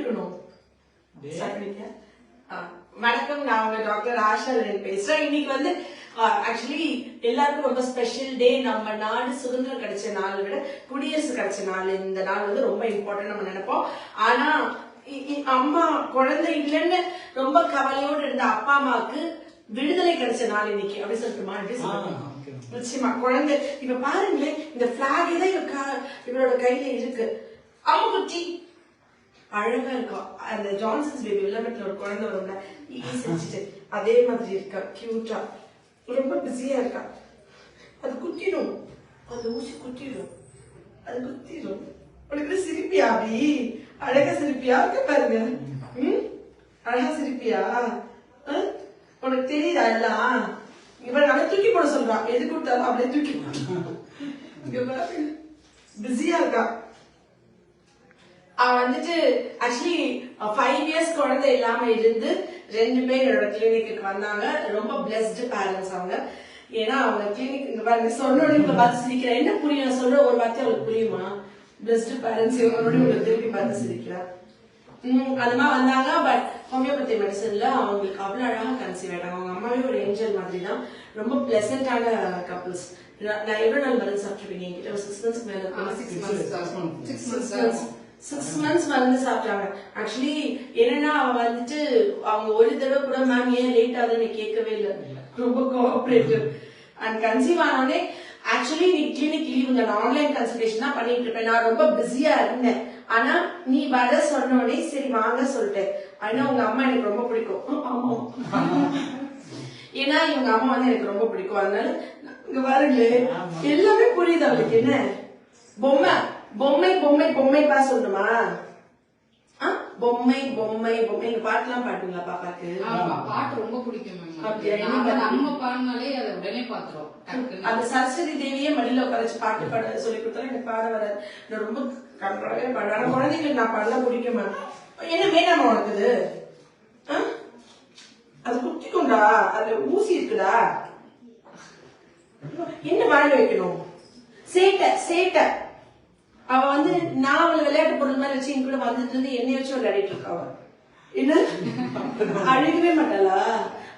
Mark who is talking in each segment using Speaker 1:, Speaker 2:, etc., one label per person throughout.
Speaker 1: இருக்கணும். வணக்கம், நான் உங்க டாக்டர் ஆஷா பேசுறேன். இன்னைக்கு வந்து ஆக்சுவலி எல்லாருக்கும் ரொம்ப ஸ்பெஷல் டே. நம்ம நாடு சுதந்திரம் கிடைச்ச நாளை விட குடியரசு கிடைச்ச நாள். இந்த நாள் வந்து ரொம்ப இம்பார்ட்டன்ட் நம்ம நினைப்போம். ஆனா அம்மா குழந்தை இல்லைன்னு ரொம்ப கவலையோடு இருந்த அப்பா அம்மாவுக்கு விடுதலை கிடைச்ச நாள் இன்னைக்கு. அப்படி சொல்லட்டுமா? எப்படி சொல்லணும்? நிச்சயமா குழந்தை இப்ப பாருங்களேன், இந்த பிளாக் தான் இவரோட கையில இருக்கு. அம்மா குட்டி அழகா இருக்கும். அந்த ஜான்சன்ஸ் பேபி வில்லமெட்ல ஒரு குழந்தை வரும்ல, ஈசிச்சுட்டு அதே மாதிரி இருக்கா, கியூட்டா, ரொம்ப பிஸியா இருக்கா. அது குத்திடும், அந்த ஊசி குத்திடும், அது குத்திடும். உனக்கு சிரிப்பியா? அப்படி அழகா சிரிப்பியா? பாருங்க, அழகா சிரிப்பியா? உனக்கு தெரியுதா எல்லாம்? இவன் நல்லா தூக்கி போட சொல்றான், எது கொடுத்தாலும் அப்படியே தூக்கி போட. பிஸியா இருக்கா. வந்துட்டு ஆக்சுவலி 5 years குழந்தை இல்லாம இருந்து 2 பேர் என்னோட கிளினிக்கு வந்தாங்க. ரொம்ப பிளஸ்டு பேரண்ட்ஸ் அவங்க. ஏன்னா அவங்க கிளினிக் இங்க பாருங்க, சொன்னோட இவங்க பார்த்து சிரிக்கிறேன். என்ன புரியும் சொல்ற ஒரு வார்த்தை அவங்களுக்கு புரியுமா? பிளஸ்டு பேரண்ட்ஸ் இவங்களோட இவங்க திருப்பி பார்த்து சிரிக்கிறேன். அது மாதிரி வந்தாங்க. பட் ஹோமியோபதி மெடிசன்ல அவங்களுக்கு அவ்வளவு அழகா கன்சீவ் ஆயிட்டாங்க. அவங்க அம்மாவே ஒரு ஏஞ்சல் மாதிரி தான். ரொம்ப பிளசண்டான கப்பிள்ஸ். நான் எவ்வளவு நாள் மருந்து சாப்பிட்டுருப்பீங்க? என்கிட்ட 6 months மேல 6 months வந்து சாப்பிட்டாங்க. ஆக்சுவலி என்னன்னா வந்துட்டு அவங்க ஒரு தடவை கூட மேம் ஏன் லேட் ஆகுதுன்னு கேட்கவே இல்லை. ரொம்ப கோஆபரேட்டிவ். அண்ட் கன்சீவ் ஆனோடனே ஆக்சுவலி நீ கிளினிக் லீவ், நான் ஆன்லைன் கன்சல்டேஷன் தான் பண்ணிட்டு இருப்பேன். நான் ரொம்ப பிஸியா இருந்தேன். ஆனா நீ வர சொன்னோடனே சரி வாங்க சொல்லிட்டேன். ஆனா உங்க அம்மா எனக்கு ரொம்ப பிடிக்கும். ஏன்னா இவங்க அம்மா வந்து எனக்கு ரொம்ப பிடிக்கும். அதனால இங்க பாருங்களே, எல்லாமே புரியுது அவளுக்கு. என்ன பொம்மை பொம்மை பொம்மை பொம்மை பா சொல்லணுமா? பொம்மை பொம்மை பொம்மை. எங்க பாட்டுலாம் பாட்டுங்களா பாப்பாக்கு?
Speaker 2: பாட்டு ரொம்ப பிடிக்கும். நம்ம பாடினாலே அதை உடனே பாத்துறோம்.
Speaker 1: அந்த சரஸ்வதி தேவியே மடியில உட்காரச்சு பாட்டு பாட சொல்லி கொடுத்தாலும் எனக்கு பாட வராது. நான் ரொம்ப கண்ட்ரோலாவே பாடுறேன். குழந்தைங்களுக்கு நான் பாடலாம் பிடிக்கும். என்ன வேணாமா உனக்கு? அது குத்திக்கும்டா, அதுல ஊசி இருக்குடா. என்ன வாயில வைக்கணும்? சேட்டை சேட்டை. அவ வந்து நான் அவளை விளையாட்டு பொருள் மாதிரி வச்சு என் கூட வந்துட்டு இருந்து என்னைய வச்சு விளையாடிட்டு இருக்கா. அவ என்ன அழுகவே மாட்டாளா?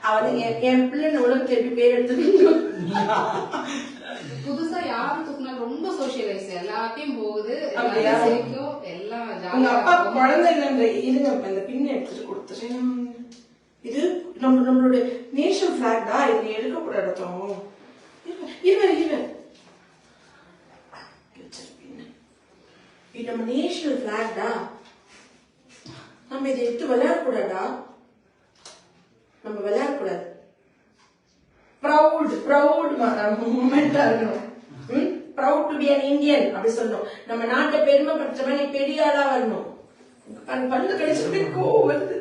Speaker 1: அவ என் பிள்ளை உலகத்தை எப்படி பேர் எடுத்து
Speaker 2: புதுசா யாரும் தூக்குனா ரொம்ப சோசியலைஸ் எல்லாத்தையும் போகுது.
Speaker 1: உங்க அப்பா குழந்தை இல்லைன்ற இருங்க, அந்த பின்ன எடுத்துட்டு கொடுத்துறேன். இது நம்மளோட நேஷனல் பிளாக் தான். இது எடுக்க கூட இடத்தோம். இருவேன் இது நம்ம நேஷனல் பிளாக் தான். நம்ம இதை எடுத்து விளையாடக்கூடாதா? நம்ம விளையாடக்கூடாது. ப்ரௌட் மூமெண்டா இருக்கணும். Proud to be an Indian அப்படி சொல்லணும். நம்ம நாட்டை பெருமைப்படுத்துற மாதிரி பெரிய ஆளா வரணும். பல்லு கடிச்சு கோவம் வருது.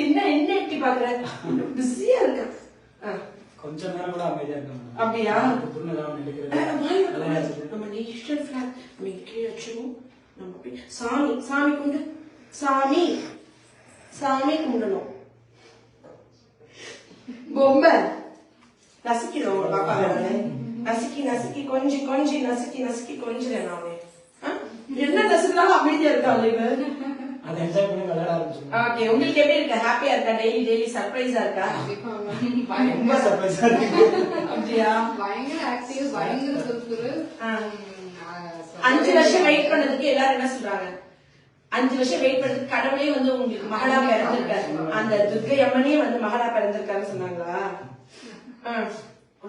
Speaker 1: என்ன எட்டி பாக்குற? பிஸியா இருக்க.
Speaker 3: கொஞ்ச நேரம் கூட அமைதியா இருக்காங்க.
Speaker 1: அப்படியா?
Speaker 3: நம்ம
Speaker 1: நேஷனல் பிளாக் நம்ம கீழே வச்சிருவோம். நம்ம சாமி கும்பிடு. சாமி கும்பிடணும். பொம்மை நசுக்கிடும் பாப்பா. நசுக்கி கொஞ்சி நசுக்கி கொஞ்சிறேன் நானே. என்ன நசுக்கினாலும் அமைதியா இருக்காங்க இவ.
Speaker 3: அதை என்ஜாய் பண்ணி விளையாட ஆரம்பிச்சோம்.
Speaker 1: ஓகே, உங்களுக்கு எப்படி இருக்கு? ஹாப்பியா இருக்கா? டெய்லி சர்ப்ரைஸா இருக்கா?
Speaker 3: ரொம்ப சர்ப்ரைஸா இருக்கு.
Speaker 1: அப்படியா?
Speaker 2: பயங்கர ஆக்டிவ், பயங்கர துருதுரு.
Speaker 1: 5 வருஷம் வெயிட் பண்ணதுக்கு எல்லாரும் என்ன சொல்றாங்க? 5 வருஷம் வெயிட் பண்ணதுக்கு கடவுளே வந்து உங்களுக்கு மகளா பிறந்திருக்காரு. அந்த துர்கை அம்மனே வந்து மகளா பிறந்திருக்காருன்னு சொன்னாங்களா?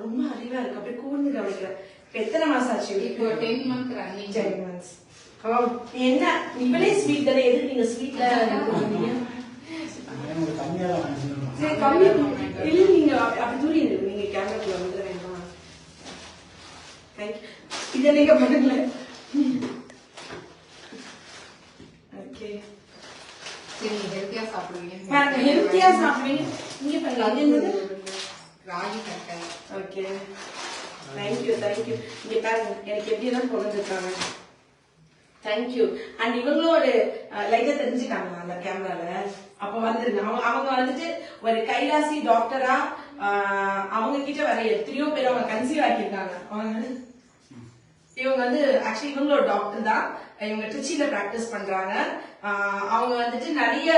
Speaker 1: ரொம்ப அறிவா இருக்கு. அப்படியே கூர்ந்து கவனிக்கிறேன். எத்தனை மாசம் ஆச்சு?
Speaker 2: இப்போ 10 months ரன்னிங்.
Speaker 1: 10 months. என்ன இவளே ஸ்வீட் தானே? எதுக்கு நீங்க ஸ்வீட்ல சரி கம்மி இல்ல, நீங்க அப்படி தூரி நீங்க கேமராக்குள்ள வந்து வேண்டாம். இதை நீங்க பண்ணுங்கள. ஓகே,
Speaker 2: சரி ஹெல்த்தியா சாப்பிடுவீங்க.
Speaker 1: ஹெல்த்தியா சாப்பிடுவீங்க. நீங்க பண்ணலாம். என்னது?
Speaker 2: ராகி கட்டை.
Speaker 1: Okay, thank you. இங்க பாருங்க எனக்கு எப்படி எல்லாம் கொண்டு வந்திருக்காங்க. தேங்க்யூ. அண்ட் இவங்களும் ஒரு லைட்டா தெரிஞ்சுக்காங்க அந்த கேமரால. அப்ப வந்துருங்க. அவங்க வந்துட்டு ஒரு கைலாசி டாக்டரா அவங்க கிட்ட வர எத்தனையோ பேர் அவங்க கன்சீவ் ஆக்கியிருக்காங்க. இவங்க வந்து ஆக்சுவலி இவங்களோட டாக்டர் தான். இவங்க திருச்சியில பிராக்டிஸ் பண்றாங்க. அவங்க வந்துட்டு நிறைய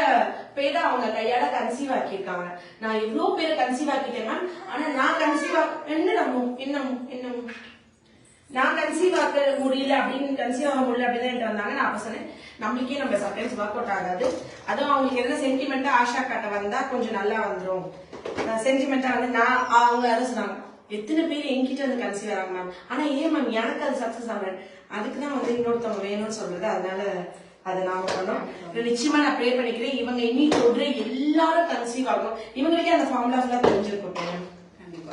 Speaker 1: பேரை அவங்க கையால கன்சீவ் ஆக்கியிருக்காங்க. நான் எவ்வளவு பேரை கன்சீவ் ஆக்கிட்டேன் மேம். ஆனா நான் கன்சீவ் என்னமும் நான் கன்சீவ் ஆக்க முடியல அப்படின்னு கன்சீவ் ஆக முடியல அப்படின்னு வந்தாங்க. நான் அப்ப சொன்னேன் நம்மளுக்கே நம்ம சம்டைம்ஸ் ஒர்க் அவுட் ஆகாது. அதுவும் அவங்களுக்கு என்ன சென்டிமெண்டா ஆஷா காட்ட வந்தா கொஞ்சம் நல்லா வந்துரும். சென்டிமெண்டா வந்து நான் அவங்க யாரும் சொன்னாங்க எத்தனை பேர் என்கிட்ட வந்து கன்சீவ் ஆகிறாங்க மேம். ஆனா ஏன் மேம் எனக்கு அது சக்சஸ் ஆகிறேன் அதுக்குதான் வந்து இன்னொருத்தவங்க வேணும்னு சொல்றது. அதனால அதை நாம பண்ணோம். நிச்சயமா நான் ப்ரே பண்ணிக்கிறேன் இவங்க இன்னைக்கு ஒரு எல்லாரும் கன்சீவ் ஆகும். இவங்களுக்கே அந்த ஃபார்முலா ஃபுல்லா தெரிஞ்சிருக்கும்.
Speaker 2: கண்டிப்பா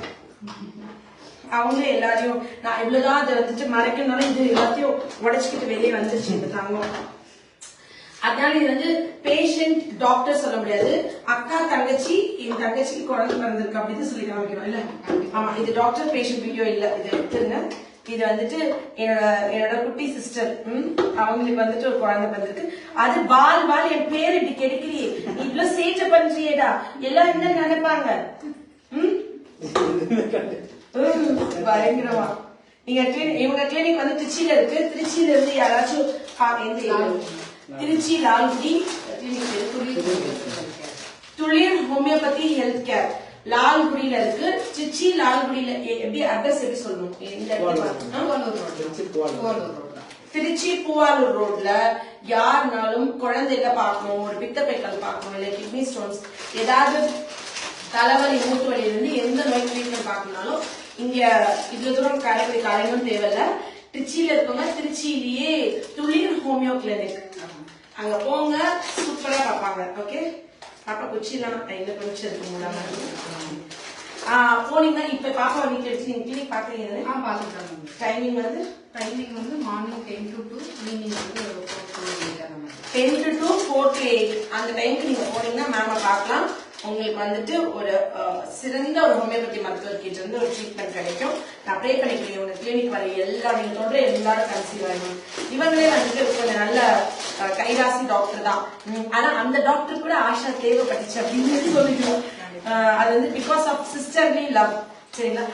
Speaker 1: அவங்களே எல்லாரையும் நான் இவ்வளவுதான் அதை வந்துட்டு மறைக்கணும்னாலும் இது எல்லாத்தையும் உடைச்சுக்கிட்டு வெளியே வந்துருச்சு இந்த தங்கம். அதனால இது வந்து பேஷண்ட் டாக்டர் சொல்ல முடியாது. அக்கா தங்கச்சி என் தங்கச்சிக்கு குழந்தை பிறந்திருக்கு அப்படின்னு சொல்லி காமிக்கணும் இல்ல. ஆமா இது டாக்டர் பேஷண்ட் வீடியோ இல்ல. இது எடுத்துருங்க. இது வந்துட்டு என்னோட குட்டி சிஸ்டர் அவங்களுக்கு வந்துட்டு ஒரு குழந்தை பிறந்திருக்கு. அது பால் என் பேர் இப்படி கெடுக்கிறியே இவ்வளவு சேட்டை பண்றியேடா எல்லாம் என்ன நினைப்பாங்க. பயங்கரமா நீங்க இவங்க கிளினிக் வந்து திருச்சியில இருக்கு. திருச்சியில இருந்து யாராச்சும் திருச்சி லால்குடி துளிர் ஹோமியோபதி ஹெல்த் கேர் லால்குடியில இருக்கு. திருச்சி லால்குடியில எப்படி அட்ரஸ் எப்படி சொல்லணும்? திருச்சி பூவாலூர் ரோட்ல யாருனாலும் குழந்தைல பாக்கணும், ஒரு பித்தப்பைக்கல் பாக்கணும், இல்ல கிட்னி ஸ்டோன்ஸ் ஏதாவது தலைவலி மூட்டு வலி இருந்து எந்த நோய் ட்ரீட்மெண்ட் பாக்கணும்னாலும் இங்க இவ்வளவு தூரம் காலையும் தேவையில்ல. திருச்சியில இருக்கவங்க திருச்சியிலேயே துளிர் ஹோமியோ கிளினிக் அங்க போங்க சூப்பரா பாப்பாங்க. ஓகே பாப்பா குச்சிலாம் எங்க கொஞ்சம் இருக்க முடியாம போனீங்கன்னா இப்ப பாப்பா வீட்டுல எடுத்து நீங்க கிளினிக் பாக்குறீங்க.
Speaker 2: பாத்துட்டாங்க.
Speaker 1: டைமிங் வந்து
Speaker 2: மார்னிங் 10 to 2 ஈவினிங் வந்து
Speaker 1: 10 to 4 to 8 அந்த டைமுக்கு நீங்க போனீங்கன்னா மேம பாக்கலாம். உங்களுக்கு வந்துட்டு ஒரு சிறந்த ஒரு ஹோமியோபதி மருத்துவர் கிட்ட இருந்து ஒரு ட்ரீட்மெண்ட் கிடைக்கும். நான் ப்ரே பண்ணிக்கிறேன் உங்க கிளினிக் வர எல்லாரும் நீங்க சொல்ற எல்லாரும் கன்சீவ் ஆகணும். இவங்களே வந்துட்டு கொஞ்சம் நல்ல கைராசி டாக்டர் தான். ஆனா அந்த டாக்டர் கூட ஆஷா தேவைப்பட்டுச்சு அப்படின்னு சொல்லிக்கணும். அது வந்து பிகாஸ் ஆஃப் சிஸ்டர்லி லவ். சரிங்களா?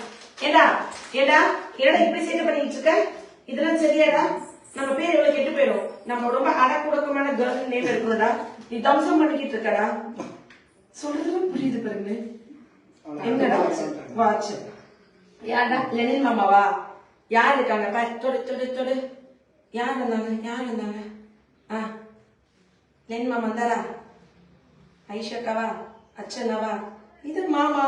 Speaker 1: ஏடா இப்படி சேட்டை பண்ணிட்டு இருக்க இதெல்லாம் சரியாடா? நம்ம பேர் எவ்வளவு கெட்டு போயிடும். நம்ம ரொம்ப அடக்குடக்கமான கேர்ள் நேம் இருக்கணும்டா. நீ தம்சம் பண்ணிக்கிட்டு இருக்கடா. சொல்றதுலாம் புரியுது பாருங்க. என்னடா வாட்ச் யாரா லெனின் மாமாவா? யார் இருக்காங்க? தொடு யார் இருந்தாங்க? லெனின் மாமா வந்தாரா? ஐஷாக்காவா? அச்சனாவா? இது மாமா.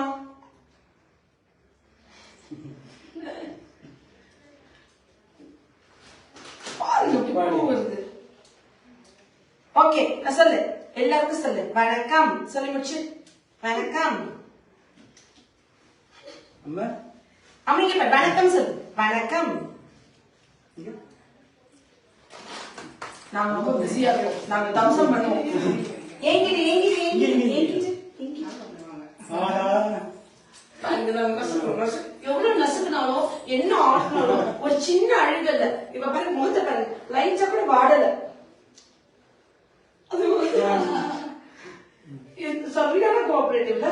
Speaker 1: வருது. ஓகே நான் சொல்லு எல்லாருக்கும் சொல்லு வணக்கம் சொல்லி முடிச்சு. வணக்கம் அம்மிங்க வணக்கம் சொல்லு. வணக்கம். நாங்க ரொம்ப பிஸியா இருக்கோம். நாங்க தம்சம் பண்ணுவோம். எவ்வளவு நசுக்குனாலும் என்ன ஆட்டினாலும் ஒரு சின்ன அழுகல்ல. இப்ப பாருங்க முகத்தை பாருங்க லைட்டா கூட வாடல. சரியான கோஆபரேட்டிவ்ல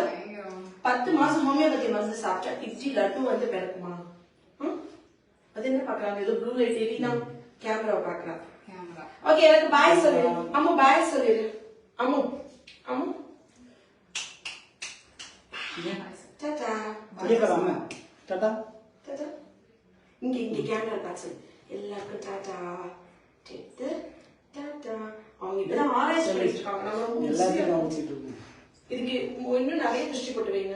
Speaker 1: 10 மாசம் ஹோமியோபதி மருந்து சாப்பிட்டா இப்படி லட்டு வந்து பிறக்குமா? அது என்ன பாக்குறாங்க? ஏதோ ப்ளூ லைட் எரினா கேமராவை பாக்குறாங்க. ஓகே எனக்கு பாய் சொல்லிடு. அம்மு பாய் சொல்லிடு. அம்மு டாடா
Speaker 3: டாடா.
Speaker 1: இங்க கேமரா பார்த்து எல்லாருக்கும் டாடா டாடா. அவங்க இப்பதான் ஆராய்ச்சி பண்ணிட்டு இருக்காங்க. இதுக்கு இன்னும் நிறைய திருஷ்டி போட்டு வைங்க.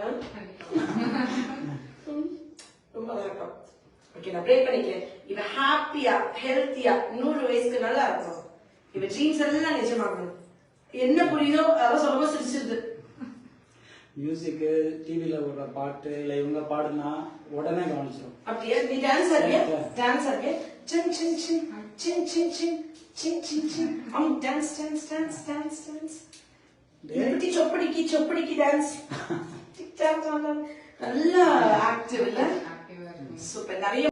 Speaker 1: ரொம்ப நல்லா இருக்கும். ஓகே நான் ப்ரே பண்ணிக்கிறேன். இவ ஹாப்பியா ஹெல்த்தியா 100 வயசுக்கு நல்லா இருக்கும். இவ ட்ரீம்ஸ் எல்லாம் நிஜமாகணும். என்ன புரியுதோ அதெல்லாம் சொல்லும்போது சிரிச்சிருது.
Speaker 3: மியூசிக் டிவில ஒரு பாட்டு இல்ல இவங்க பாடுனா உடனே கவனிச்சிடும்.
Speaker 1: அப்படியே நீ டான்ஸ் ஆடுறியா? டான்ஸ் ஆடுறியா? சின் சின் சின் சின் சின் சின் சின் சின் சின் டான்ஸ் இப்படி சொப்படிக்கு டான்ஸ். நல்லா ஆக்டிவ் இல்ல? சூப்பர். நிறைய